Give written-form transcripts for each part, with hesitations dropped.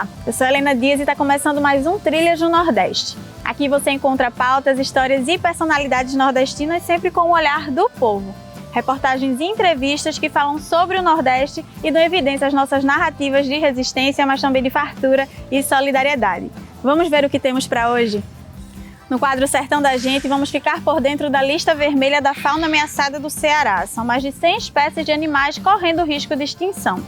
Olá, eu sou Helena Dias e está começando mais um Trilhas no Nordeste. Aqui você encontra pautas, histórias e personalidades nordestinas sempre com o olhar do povo. Reportagens e entrevistas que falam sobre o Nordeste e dão evidência às nossas narrativas de resistência, mas também de fartura e solidariedade. Vamos ver o que temos para hoje? No quadro Sertão da Gente, vamos ficar por dentro da lista vermelha da fauna ameaçada do Ceará. São mais de 100 espécies de animais correndo risco de extinção.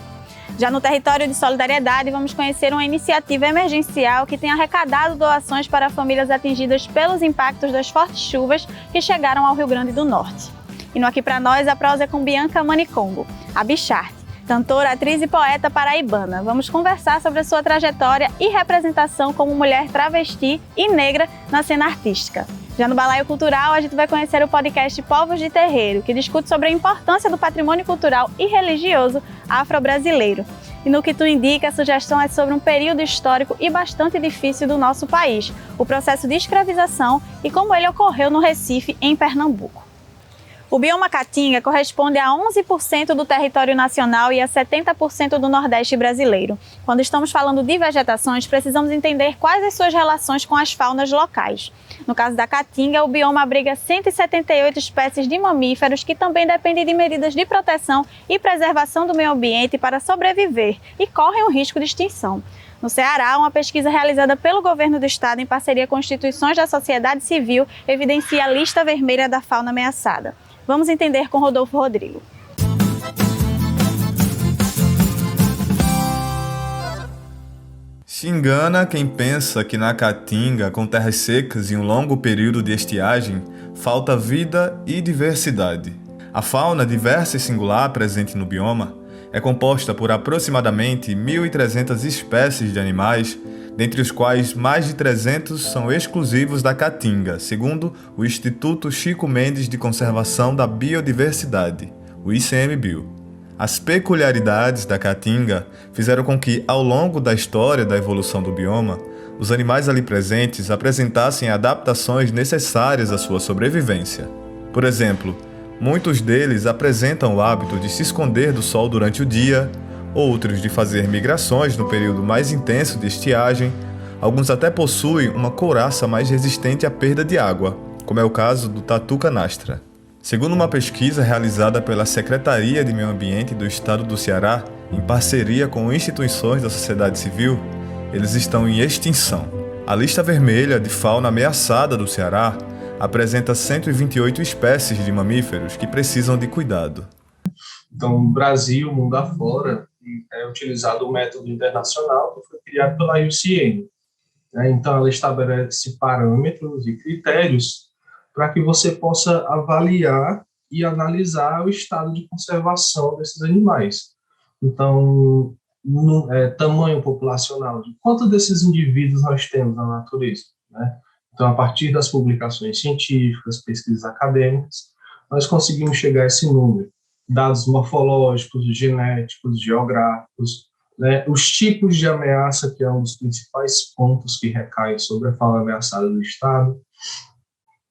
Já no território de solidariedade, vamos conhecer uma iniciativa emergencial que tem arrecadado doações para famílias atingidas pelos impactos das fortes chuvas que chegaram ao Rio Grande do Norte. E no Aqui Pra Nós, a prosa é com Bianca Manicombo, a Bicharte, cantora, atriz e poeta paraibana. Vamos conversar sobre a sua trajetória e representação como mulher travesti e negra na cena artística. Já no Balaio Cultural, a gente vai conhecer o podcast Povos de Terreiro, que discute sobre a importância do patrimônio cultural e religioso afro-brasileiro. E no que tu indica, a sugestão é sobre um período histórico e bastante difícil do nosso país, o processo de escravização e como ele ocorreu no Recife, em Pernambuco. O bioma Caatinga corresponde a 11% do território nacional e a 70% do Nordeste brasileiro. Quando estamos falando de vegetações, precisamos entender quais as suas relações com as faunas locais. No caso da Caatinga, o bioma abriga 178 espécies de mamíferos que também dependem de medidas de proteção e preservação do meio ambiente para sobreviver e correm o risco de extinção. No Ceará, uma pesquisa realizada pelo governo do estado em parceria com instituições da sociedade civil evidencia a lista vermelha da fauna ameaçada. Vamos entender com Rodolfo Rodrigo. Se engana quem pensa que na Caatinga, com terras secas e um longo período de estiagem, falta vida e diversidade. A fauna diversa e singular presente no bioma é composta por aproximadamente 1.300 espécies de animais, dentre os quais mais de 300 são exclusivos da Caatinga, segundo o Instituto Chico Mendes de Conservação da Biodiversidade, o ICMBio. As peculiaridades da Caatinga fizeram com que, ao longo da história da evolução do bioma, os animais ali presentes apresentassem adaptações necessárias à sua sobrevivência. Por exemplo, muitos deles apresentam o hábito de se esconder do sol durante o dia, outros de fazer migrações no período mais intenso de estiagem, alguns até possuem uma couraça mais resistente à perda de água, como é o caso do tatu canastra. Segundo uma pesquisa realizada pela Secretaria de Meio Ambiente do Estado do Ceará, em parceria com instituições da sociedade civil, eles estão em extinção. A lista vermelha de fauna ameaçada do Ceará apresenta 128 espécies de mamíferos que precisam de cuidado. Então, no Brasil, mundo afora, é utilizado o método internacional que foi criado pela IUCN. Então, ela estabelece parâmetros e critérios para que você possa avaliar e analisar o estado de conservação desses animais. Então, tamanho populacional, de quantos desses indivíduos nós temos na natureza, né? Então, a partir das publicações científicas, pesquisas acadêmicas, nós conseguimos chegar a esse número. Dados morfológicos, genéticos, geográficos, né? Os tipos de ameaça, que é um dos principais pontos que recaem sobre a fauna ameaçada do Estado.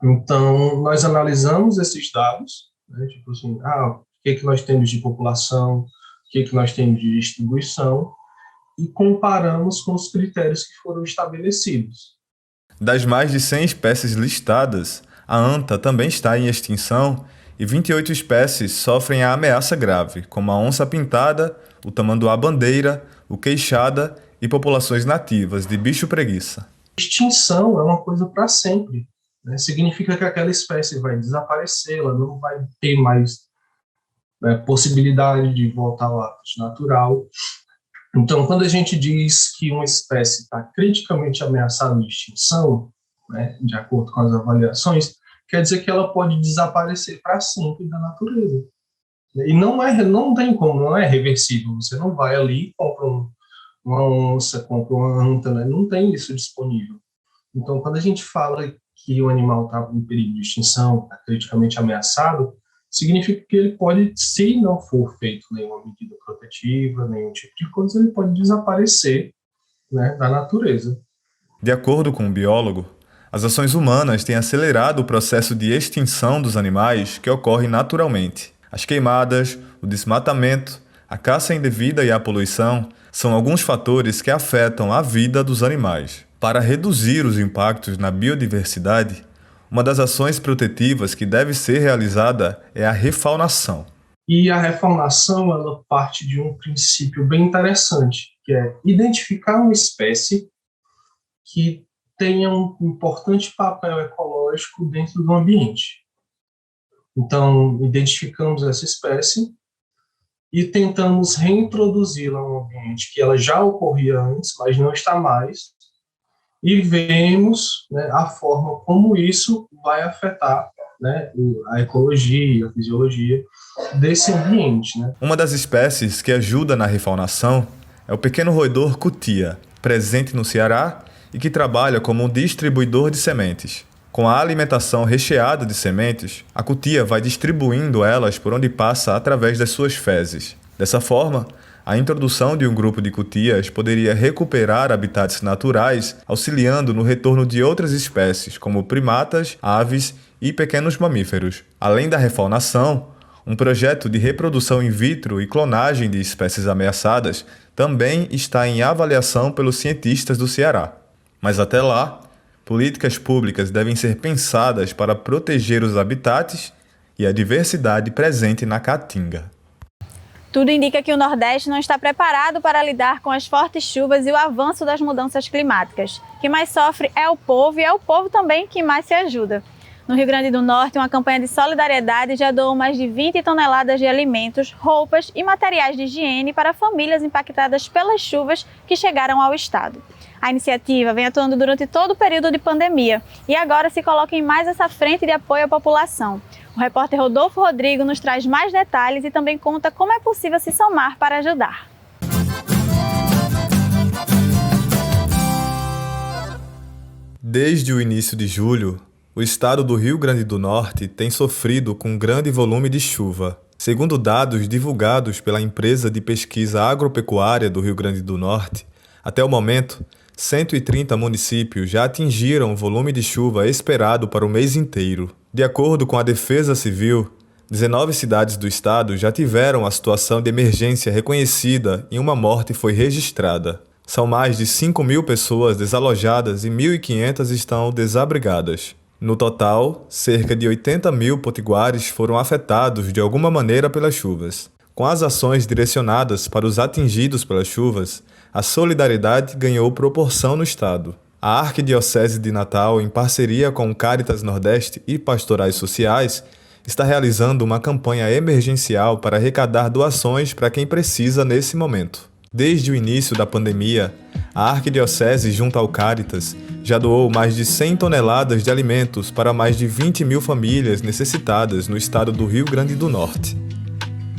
Então, nós analisamos esses dados, né? Tipo assim, o que nós temos de população, o que nós temos de distribuição, e comparamos com os critérios que foram estabelecidos. Das mais de 100 espécies listadas, a anta também está em extinção e 28 espécies sofrem a ameaça grave, como a onça-pintada, o tamanduá-bandeira, o queixada e populações nativas de bicho-preguiça. Extinção é uma coisa para sempre, né? Significa que aquela espécie vai desaparecer, ela não vai ter mais possibilidade de voltar ao hábitat natural. Então, quando a gente diz que uma espécie está criticamente ameaçada de extinção, né, de acordo com as avaliações, quer dizer que ela pode desaparecer para sempre da natureza. E não tem como, não é reversível. Você não vai ali e compra uma onça, compra uma anta, né? Não tem isso disponível. Então, quando a gente fala que o animal está em perigo de extinção, está criticamente ameaçado, significa que ele pode, se não for feito nenhuma medida protetiva, nenhum tipo de coisa, ele pode desaparecer, né, da natureza. De acordo com o biólogo, as ações humanas têm acelerado o processo de extinção dos animais que ocorre naturalmente. As queimadas, o desmatamento, A caça indevida e a poluição são alguns fatores que afetam a vida dos animais. Para reduzir os impactos na biodiversidade, uma das ações protetivas que deve ser realizada é a refaunação. E a refaunação, ela parte de um princípio bem interessante, que é identificar uma espécie que tenha um importante papel ecológico dentro do ambiente. Então, identificamos essa espécie e tentamos reintroduzi-la no ambiente que ela já ocorria antes, mas não está mais, e vemos, né, a forma como isso vai afetar, né, a ecologia, a fisiologia desse ambiente, né? Uma das espécies que ajuda na refaunação é o pequeno roedor cutia, presente no Ceará e que trabalha como um distribuidor de sementes. Com a alimentação recheada de sementes, a cutia vai distribuindo elas por onde passa através das suas fezes. Dessa forma, a introdução de um grupo de cutias poderia recuperar habitats naturais, auxiliando no retorno de outras espécies, como primatas, aves e pequenos mamíferos. Além da refaunação, um projeto de reprodução in vitro e clonagem de espécies ameaçadas também está em avaliação pelos cientistas do Ceará. Mas até lá, políticas públicas devem ser pensadas para proteger os habitats e a diversidade presente na Caatinga. Tudo indica que o Nordeste não está preparado para lidar com as fortes chuvas e o avanço das mudanças climáticas. Quem mais sofre é o povo e é o povo também que mais se ajuda. No Rio Grande do Norte, uma campanha de solidariedade já doou mais de 20 toneladas de alimentos, roupas e materiais de higiene para famílias impactadas pelas chuvas que chegaram ao estado. A iniciativa vem atuando durante todo o período de pandemia e agora se coloca em mais essa frente de apoio à população. O repórter Rodolfo Rodrigo nos traz mais detalhes e também conta como é possível se somar para ajudar. Desde o início de julho, o estado do Rio Grande do Norte tem sofrido com um grande volume de chuva. Segundo dados divulgados pela empresa de pesquisa agropecuária do Rio Grande do Norte, até o momento, 130 municípios já atingiram o volume de chuva esperado para o mês inteiro. De acordo com a Defesa Civil, 19 cidades do estado já tiveram a situação de emergência reconhecida e uma morte foi registrada. São mais de 5.000 pessoas desalojadas e 1.500 estão desabrigadas. No total, cerca de 80.000 potiguares foram afetados de alguma maneira pelas chuvas. Com as ações direcionadas para os atingidos pelas chuvas, a solidariedade ganhou proporção no estado. A Arquidiocese de Natal, em parceria com o Cáritas Nordeste e Pastorais Sociais, está realizando uma campanha emergencial para arrecadar doações para quem precisa nesse momento. Desde o início da pandemia, a Arquidiocese, junto ao Cáritas, já doou mais de 100 toneladas de alimentos para mais de 20.000 famílias necessitadas no estado do Rio Grande do Norte.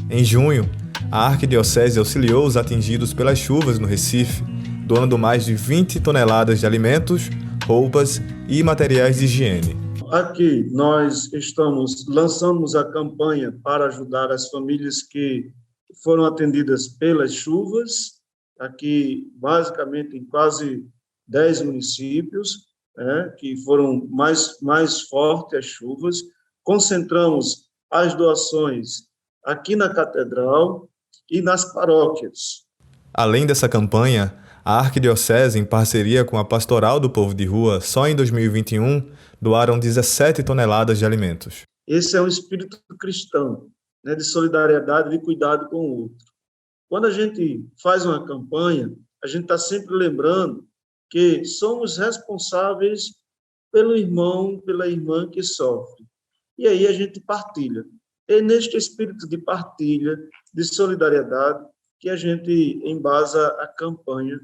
Em junho, a Arquidiocese auxiliou os atingidos pelas chuvas no Recife, doando mais de 20 toneladas de alimentos, roupas e materiais de higiene. Aqui nós lançamos a campanha para ajudar as famílias que foram atendidas pelas chuvas, aqui basicamente em quase 10 municípios, que foram mais fortes as chuvas. Concentramos as doações aqui na Catedral e nas paróquias. Além dessa campanha, a Arquidiocese, em parceria com a Pastoral do Povo de Rua, só em 2021, doaram 17 toneladas de alimentos. Esse é um espírito cristão, de solidariedade, de cuidado com o outro. Quando a gente faz uma campanha, a gente está sempre lembrando que somos responsáveis pelo irmão, pela irmã que sofre. E aí a gente partilha. É neste espírito de partilha, de solidariedade, que a gente embasa a campanha.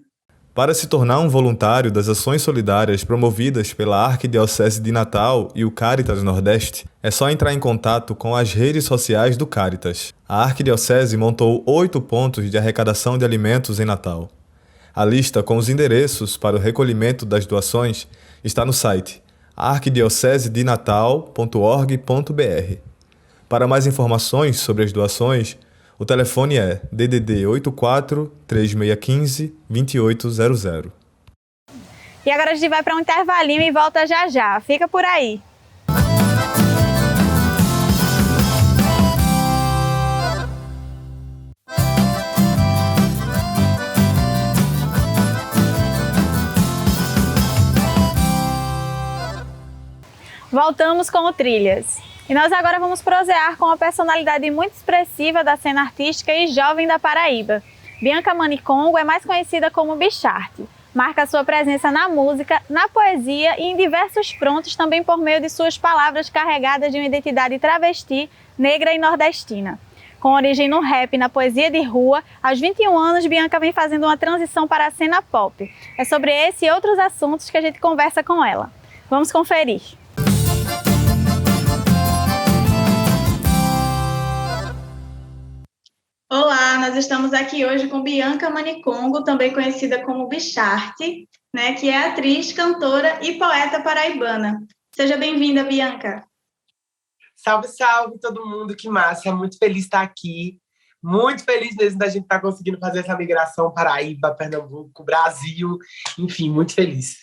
Para se tornar um voluntário das ações solidárias promovidas pela Arquidiocese de Natal e o Cáritas Nordeste, é só entrar em contato com as redes sociais do Cáritas. A Arquidiocese montou 8 pontos de arrecadação de alimentos em Natal. A lista com os endereços para o recolhimento das doações está no site arquidiocesedenatal.org.br. Para mais informações sobre as doações, o telefone é DDD 84 3615 2800. E agora a gente vai para um intervalinho e volta já já. Fica por aí. Voltamos com o Trilhas. E nós agora vamos prosear com uma personalidade muito expressiva da cena artística e jovem da Paraíba. Bianca Manicongo é mais conhecida como Bicharte. Marca sua presença na música, na poesia e em diversos frontos, também por meio de suas palavras carregadas de uma identidade travesti, negra e nordestina. Com origem no rap e na poesia de rua, aos 21 anos, Bianca vem fazendo uma transição para a cena pop. É sobre esse e outros assuntos que a gente conversa com ela. Vamos conferir. Olá, nós estamos aqui hoje com Bianca Manicongo, também conhecida como Bicharte, né, que é atriz, cantora e poeta paraibana. Seja bem-vinda, Bianca. Salve, salve todo mundo, que massa, muito feliz de estar aqui, muito feliz mesmo da gente estar conseguindo fazer essa migração Paraíba, Pernambuco, Brasil, enfim, muito feliz.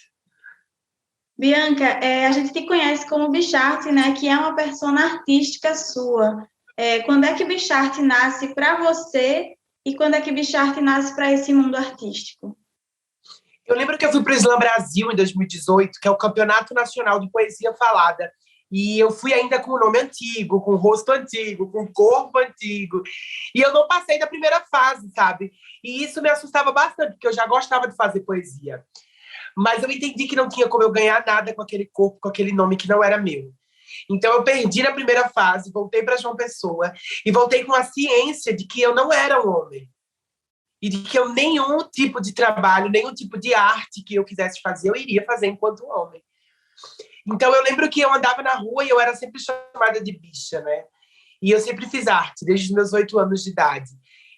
Bianca, a gente te conhece como Bicharte, né, que é uma persona artística sua. Quando é que Bicharte nasce para você e quando é que Bicharte nasce para esse mundo artístico? Eu lembro que eu fui para o Slam Brasil em 2018, que é o Campeonato Nacional de Poesia Falada, e eu fui ainda com o nome antigo, com o rosto antigo, com o corpo antigo, e eu não passei da primeira fase, sabe? E isso me assustava bastante, porque eu já gostava de fazer poesia. Mas eu entendi que não tinha como eu ganhar nada com aquele corpo, com aquele nome que não era meu. Então eu perdi na primeira fase, voltei para João Pessoa e voltei com a ciência de que eu não era um homem e de que eu nenhum tipo de trabalho, nenhum tipo de arte que eu quisesse fazer, eu iria fazer enquanto homem. Então eu lembro que eu andava na rua e eu era sempre chamada de bicha, né? E eu sempre fiz arte, desde os meus 8 anos de idade.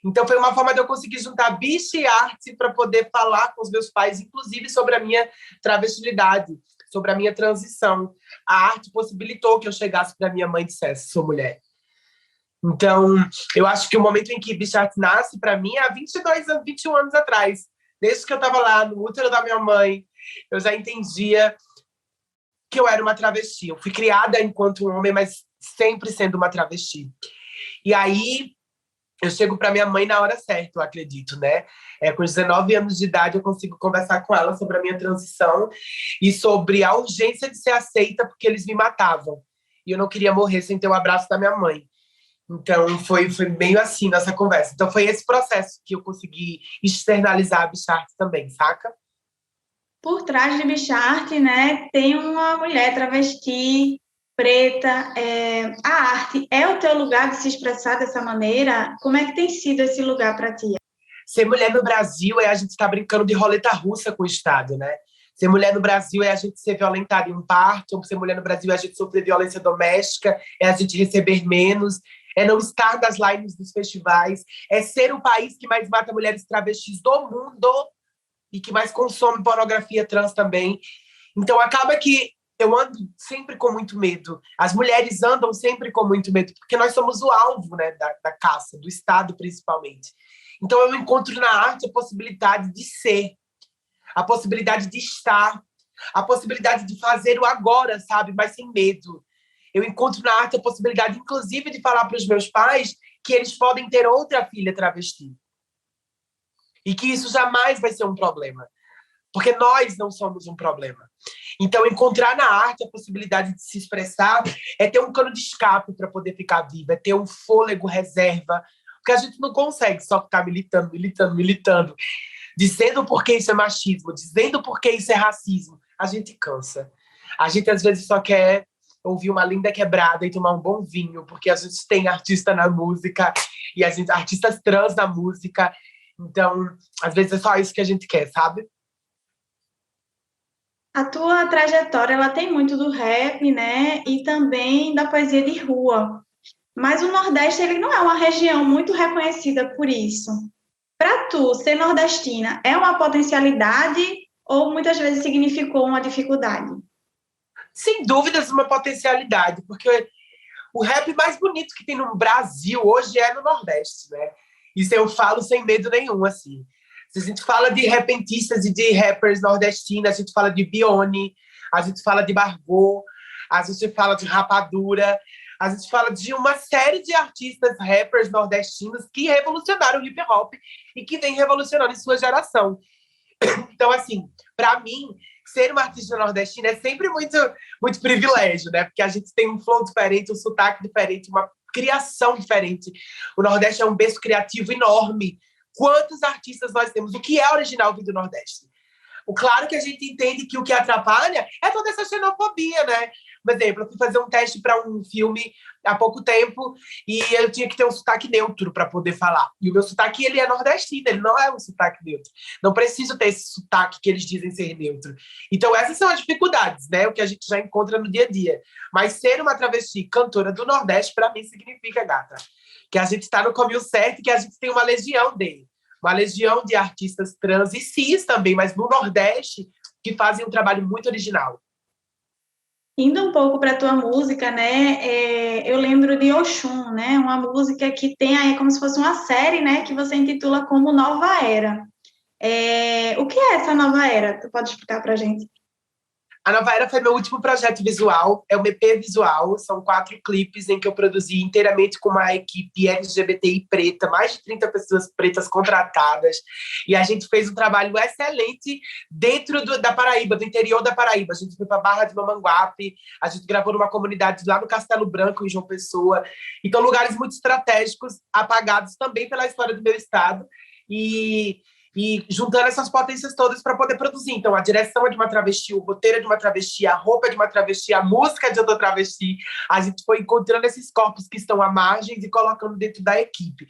Então foi uma forma de eu conseguir juntar bicha e arte para poder falar com os meus pais, inclusive sobre a minha travestilidade, sobre a minha transição. A arte possibilitou que eu chegasse para minha mãe e dissesse, sou mulher. Então, eu acho que o momento em que Bicharte nasce, para mim, é há 22 anos, 21 anos atrás. Desde que eu estava lá no útero da minha mãe, eu já entendia que eu era uma travesti. Eu fui criada enquanto um homem, mas sempre sendo uma travesti. E aí, eu chego para minha mãe na hora certa, eu acredito, né? Com 19 anos de idade, eu consigo conversar com ela sobre a minha transição e sobre a urgência de ser aceita, porque eles me matavam. E eu não queria morrer sem ter o abraço da minha mãe. Então, foi meio assim nossa conversa. Então, foi esse processo que eu consegui externalizar a Bicharte também, saca? Por trás de Bicharte, né, tem uma mulher travesti, preta. A arte é o teu lugar de se expressar dessa maneira? Como é que tem sido esse lugar para ti? Ser mulher no Brasil é a gente estar brincando de roleta russa com o Estado, né? Ser mulher no Brasil é a gente ser violentada em um parto, ser mulher no Brasil é a gente sofrer violência doméstica, é a gente receber menos, é não estar nas lines dos festivais, é ser o país que mais mata mulheres travestis do mundo e que mais consome pornografia trans também. Então, acaba que eu ando sempre com muito medo. As mulheres andam sempre com muito medo, porque nós somos o alvo, né, da caça, do Estado, principalmente. Então, eu encontro na arte a possibilidade de ser, a possibilidade de estar, a possibilidade de fazer o agora, sabe? Mas sem medo. Eu encontro na arte a possibilidade, inclusive, de falar para os meus pais que eles podem ter outra filha travesti. E que isso jamais vai ser um problema. Porque nós não somos um problema. Então, encontrar na arte a possibilidade de se expressar é ter um cano de escape para poder ficar viva, é ter um fôlego reserva, porque a gente não consegue só ficar militando, dizendo por que isso é machismo, dizendo por que isso é racismo. A gente cansa. A gente, às vezes, só quer ouvir uma linda quebrada e tomar um bom vinho, porque a gente tem artista na música, e artistas trans na música. Então, às vezes, é só isso que a gente quer, sabe? A tua trajetória, ela tem muito do rap, né? E também da poesia de rua. Mas o Nordeste, ele não é uma região muito reconhecida por isso. Para tu, ser nordestina é uma potencialidade ou muitas vezes significou uma dificuldade? Sem dúvidas, uma potencialidade, porque o rap mais bonito que tem no Brasil hoje é no Nordeste, né? Isso eu falo sem medo nenhum, assim. Se a gente fala de repentistas e de rappers nordestinos, a gente fala de Bione, a gente fala de Margot, a gente fala de Rapadura, a gente fala de uma série de artistas rappers nordestinos que revolucionaram o hip-hop e que vem revolucionando em sua geração. Então, assim, para mim, ser uma artista nordestina é sempre muito, muito privilégio, né? Porque a gente tem um flow diferente, um sotaque diferente, uma criação diferente. O Nordeste é um berço criativo enorme. Quantos artistas nós temos? O que é original vindo do Nordeste? Claro que a gente entende que o que atrapalha é toda essa xenofobia, né? Por exemplo, eu fui fazer um teste para um filme há pouco tempo e eu tinha que ter um sotaque neutro para poder falar. E o meu sotaque, ele é nordestino, ele não é um sotaque neutro. Não preciso ter esse sotaque que eles dizem ser neutro. Então, essas são as dificuldades, né? O que a gente já encontra no dia a dia. Mas ser uma travesti cantora do Nordeste, para mim, significa, gata, que a gente está no caminho certo e que a gente tem uma legião dele. Uma legião de artistas trans e cis também, mas no Nordeste, que fazem um trabalho muito original. Indo um pouco para a tua música, né, eu lembro de Oxum, né, uma música que tem aí como se fosse uma série, né, que você intitula como Nova Era. O que é essa Nova Era? Tu pode explicar para a gente? A Nova Era foi meu último projeto visual, é um EP visual, são 4 clipes em que eu produzi inteiramente com uma equipe LGBTI preta, mais de 30 pessoas pretas contratadas, e a gente fez um trabalho excelente dentro da Paraíba, do interior da Paraíba. A gente foi para a Barra de Mamanguape, a gente gravou numa comunidade lá no Castelo Branco, em João Pessoa, então lugares muito estratégicos, apagados também pela história do meu estado, e juntando essas potências todas para poder produzir. Então, a direção é de uma travesti, o roteiro é de uma travesti, a roupa é de uma travesti, a música é de outra travesti. A gente foi encontrando esses corpos que estão à margem e colocando dentro da equipe.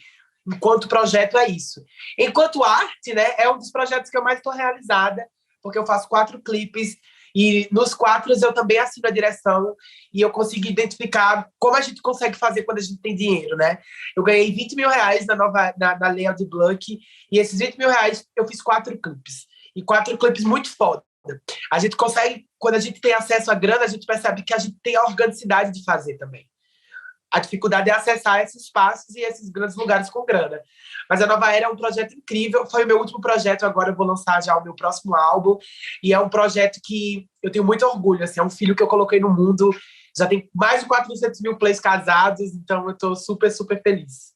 Enquanto projeto é isso. Enquanto arte, né, é um dos projetos que eu mais estou realizada, porque eu faço 4 clipes e nos 4 eu também assino a direção e eu consigo identificar como a gente consegue fazer quando a gente tem dinheiro, né? Eu ganhei 20 mil reais na Lei Aldir Blanc e esses 20 mil reais eu fiz 4 clipes. E 4 clipes muito foda. A gente consegue, quando a gente tem acesso à grana, a gente percebe que a gente tem a organicidade de fazer também. A dificuldade é acessar esses espaços e esses grandes lugares com grana. Mas a Nova Era é um projeto incrível. Foi o meu último projeto, agora eu vou lançar já o meu próximo álbum. E é um projeto que eu tenho muito orgulho. Assim, é um filho que eu coloquei no mundo. Já tem mais de 400 mil plays casados, então eu estou super, super feliz.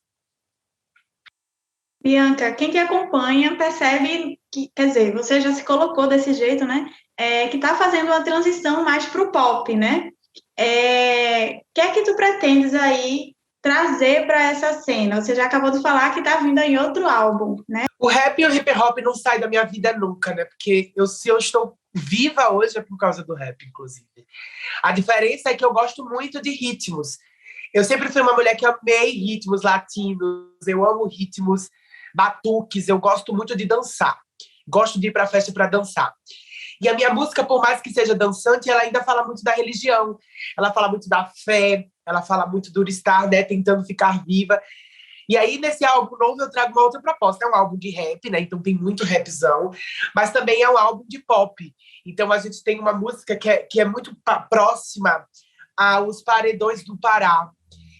Bianca, quem que acompanha percebe que, quer dizer, você já se colocou desse jeito, né? Que está fazendo uma transição mais para o pop, né? O que é que tu pretendes aí trazer para essa cena? Você já acabou de falar que está vindo em outro álbum, né? O rap e o hip hop não saem da minha vida nunca, né? Porque se eu estou viva hoje é por causa do rap, inclusive. A diferença é que eu gosto muito de ritmos. Eu sempre fui uma mulher que amei ritmos latinos, eu amo ritmos batuques, eu gosto muito de dançar. Gosto de ir para festa para dançar. E a minha música, por mais que seja dançante, ela ainda fala muito da religião. Ela fala muito da fé, ela fala muito do estar, né, tentando ficar viva. E aí, nesse álbum novo, eu trago uma outra proposta. É um álbum de rap, né? Então tem muito rapzão, mas também é um álbum de pop. Então a gente tem uma música que é muito próxima aos Paredões do Pará.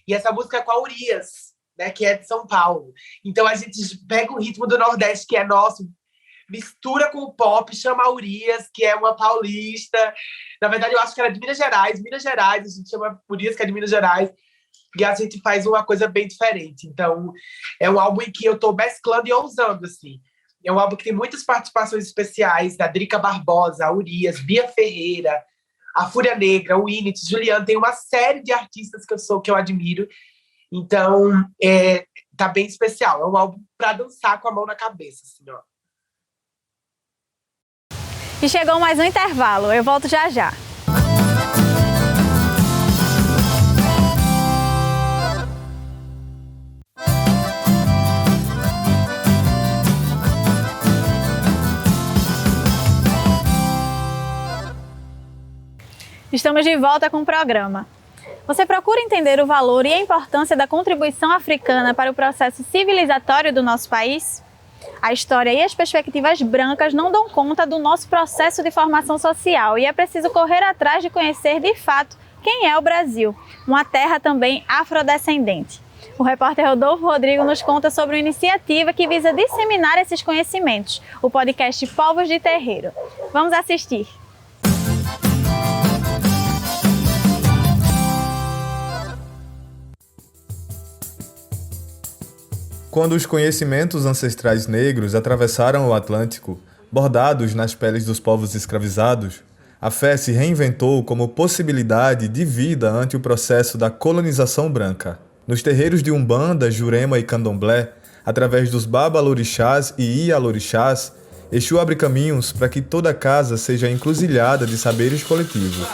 E essa música é com a Urias, né, que é de São Paulo. Então a gente pega o ritmo do Nordeste, que é nosso, mistura com o pop, chama a Urias, que é uma paulista. Na verdade, eu acho que ela é de Minas Gerais. Minas Gerais, a gente chama Urias, que é de Minas Gerais. E a gente faz uma coisa bem diferente. Então, é um álbum em que eu estou mesclando e ousando, assim. É um álbum que tem muitas participações especiais, da Drica Barbosa, a Urias, Bia Ferreira, a Fúria Negra, o Init, Juliano. Tem uma série de artistas que eu admiro. Então, tá bem especial. É um álbum para dançar com a mão na cabeça, assim, ó. E chegou mais um intervalo. Eu volto já já. Estamos de volta com o programa. Você procura entender o valor e a importância da contribuição africana para o processo civilizatório do nosso país? A história e as perspectivas brancas não dão conta do nosso processo de formação social e é preciso correr atrás de conhecer de fato quem é o Brasil, uma terra também afrodescendente. O repórter Rodolfo Rodrigo nos conta sobre uma iniciativa que visa disseminar esses conhecimentos, o podcast Povos de Terreiro. Vamos assistir! Quando os conhecimentos ancestrais negros atravessaram o Atlântico, Bordados nas peles dos povos escravizados, a fé se reinventou como possibilidade de vida ante o processo da colonização branca. Nos terreiros de Umbanda, Jurema e Candomblé, através dos babalorixás e ialorixás, Exu abre caminhos para que toda casa seja encruzilhada de saberes coletivos.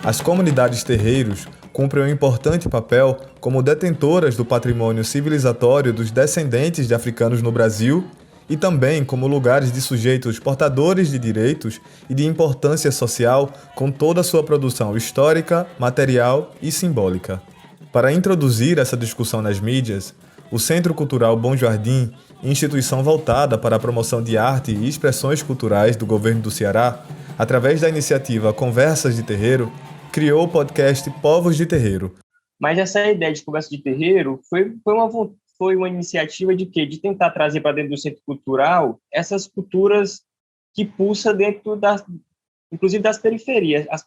As comunidades terreiros cumprem um importante papel como detentoras do patrimônio civilizatório dos descendentes de africanos no Brasil e também como lugares de sujeitos portadores de direitos e de importância social com toda a sua produção histórica, material e simbólica. Para introduzir essa discussão nas mídias, o Centro Cultural Bom Jardim, instituição voltada para a promoção de arte e expressões culturais do governo do Ceará, através da iniciativa Conversas de Terreiro, criou o podcast Povos de Terreiro. Mas essa ideia de conversa de terreiro foi uma iniciativa de quê? De tentar trazer para dentro do centro cultural essas culturas que pulsam dentro inclusive das periferias. As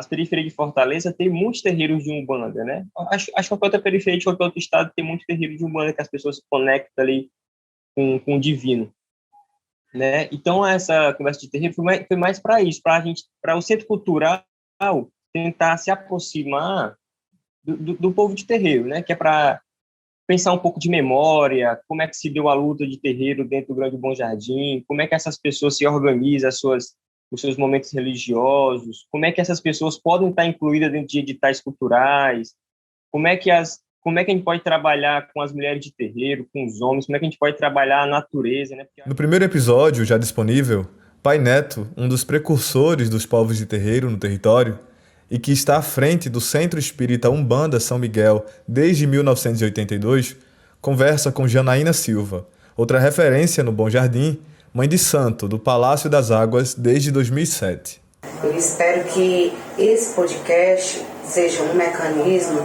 periferias de Fortaleza tem muitos terreiros de Umbanda, né? Acho que qualquer outra periferia de qualquer outro estado tem muito terreiro de Umbanda que as pessoas se conectam ali com o divino, né? Então essa conversa de terreiro foi mais para isso, para o centro cultural tentar se aproximar do povo de terreiro, né? Que é para pensar um pouco de memória, como é que se deu a luta de terreiro dentro do Grande Bom Jardim, como é que essas pessoas se organizam os seus momentos religiosos, como é que essas pessoas podem estar incluídas dentro de editais culturais, como é que a gente pode trabalhar com as mulheres de terreiro, com os homens, como é que a gente pode trabalhar a natureza, né? No primeiro episódio, já disponível, Pai Neto, um dos precursores dos povos de terreiro no território, e que está à frente do Centro Espírita Umbanda São Miguel desde 1982, conversa com Janaína Silva, outra referência no Bom Jardim, mãe de santo do Palácio das Águas desde 2007. Eu espero que esse podcast seja um mecanismo,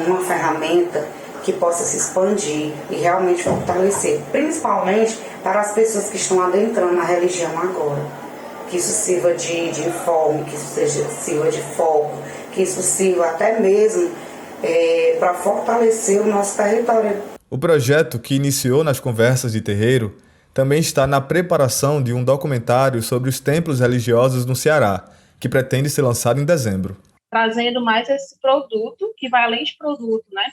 uma ferramenta que possa se expandir e realmente fortalecer, principalmente para as pessoas que estão adentrando na religião agora. Que isso sirva de informe, que isso sirva de foco, que isso sirva até mesmo para fortalecer o nosso território. O projeto, que iniciou nas conversas de terreiro, também está na preparação de um documentário sobre os templos religiosos no Ceará, que pretende ser lançado em dezembro. Trazendo mais esse produto, que vai além de produto, né?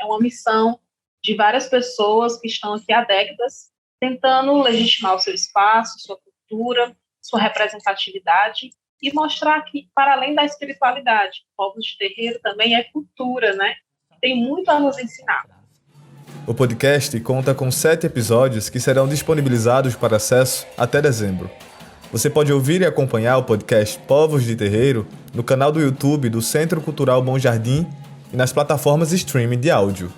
É uma missão de várias pessoas que estão aqui há décadas, tentando legitimar o seu espaço, sua cultura, sua representatividade e mostrar que, para além da espiritualidade, povos de terreiro também é cultura, né? Tem muito a nos ensinar. O podcast conta com 7 episódios que serão disponibilizados para acesso até dezembro. Você pode ouvir e acompanhar o podcast Povos de Terreiro no canal do YouTube do Centro Cultural Bom Jardim e nas plataformas de streaming de áudio.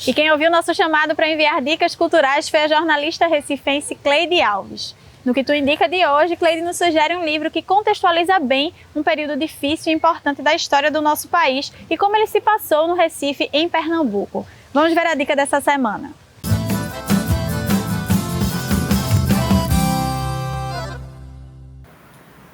E quem ouviu nosso chamado para enviar dicas culturais foi a jornalista recifense Cleide Alves. No Que Tu Indica de hoje, Cleide nos sugere um livro que contextualiza bem um período difícil e importante da história do nosso país e como ele se passou no Recife, em Pernambuco. Vamos ver a dica dessa semana.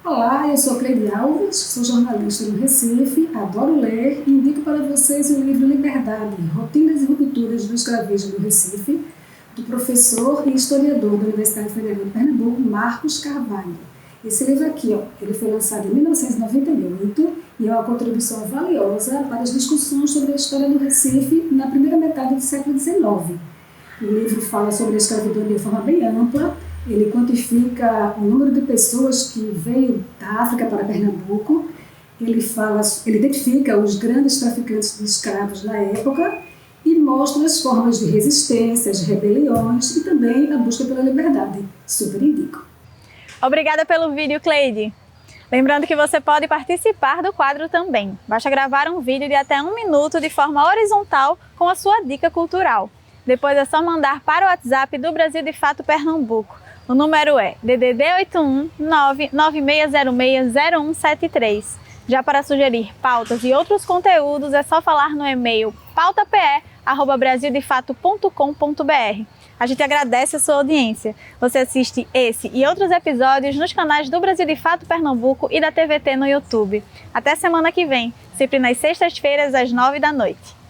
Olá, eu sou Cleide Alves, sou jornalista no Recife, adoro ler e indico para vocês o livro Liberdade, Rotinas e Rupturas do Escravismo no Recife, do professor e historiador da Universidade Federal de Pernambuco, Marcos Carvalho. Esse livro aqui, ele foi lançado em 1998 e é uma contribuição valiosa para as discussões sobre a história do Recife na primeira metade do século XIX. O livro fala sobre a escravidão de forma bem ampla. Ele quantifica o número de pessoas que veio da África para Pernambuco. Ele identifica os grandes traficantes de escravos na época e mostra as formas de resistência, as rebeliões e também a busca pela liberdade. Super indico. Obrigada pelo vídeo, Cleide. Lembrando que você pode participar do quadro também. Basta gravar um vídeo de até 1 minuto de forma horizontal com a sua dica cultural. Depois é só mandar para o WhatsApp do Brasil de Fato Pernambuco. O número é DDD 81 996060173. Já para sugerir pautas e outros conteúdos, é só falar no e-mail pautape@brasildefato.com.br. A gente agradece a sua audiência. Você assiste esse e outros episódios nos canais do Brasil de Fato Pernambuco e da TVT no YouTube. Até semana que vem, sempre nas sextas-feiras às 9 da noite.